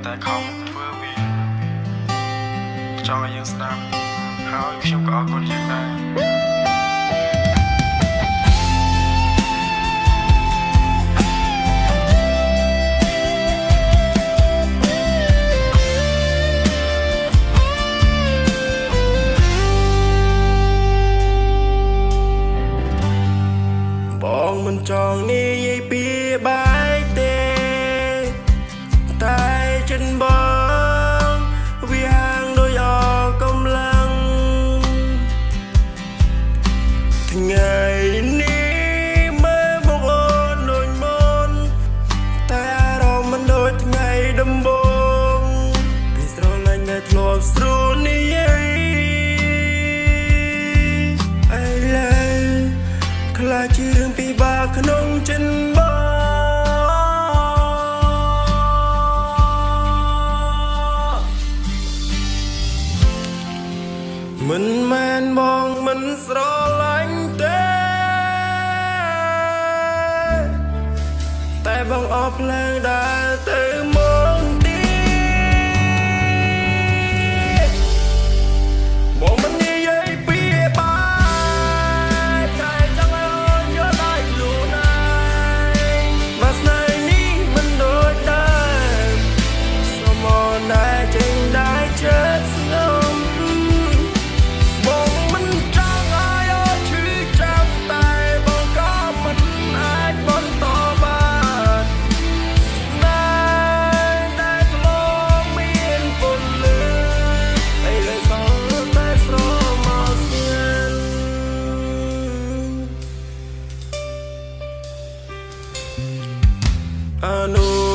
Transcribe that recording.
តែខំធ្វើវាចង់ឲ្យយើងស្ដាប់ហើយខ្ញុំក៏អរគុណយើងដែរបងមិនចង់និយាយពីបាយទេតែចិនបងវាហាងដោយអស់កម្លាំងថ្ងៃនេះមើលមកអូនដូចមុនតែអារម្មណ៍មិនដូចថ្ងៃដំបូងពីស្រលាញ់ដែលធ្លាប់ស្រួលនិយាយខ្លាចជារឿងពិបាកក្នុងចិនបងមិនមែនបងមិនស្រឡាញ់ទេតែបងអស់ភ្លើងដែលទៅមកទៀតបងមិននិយាយពីបាយតែចង់ឲ្យអូនយល់ឲ្យខ្លួនឯងមកស្នេហ៍នេះមិនដូចដើមសូមអូនដែលចេញដែលចិត្តស្ងំបងមិនចង់ឲ្យអូនឈឺចាប់តែបងក៏មិនអាចបន្តបានស្នេហ៍ដែលធ្លាប់មានពន្លឺឥឡូវសល់តែស្រមោលស្ងាត់អនុ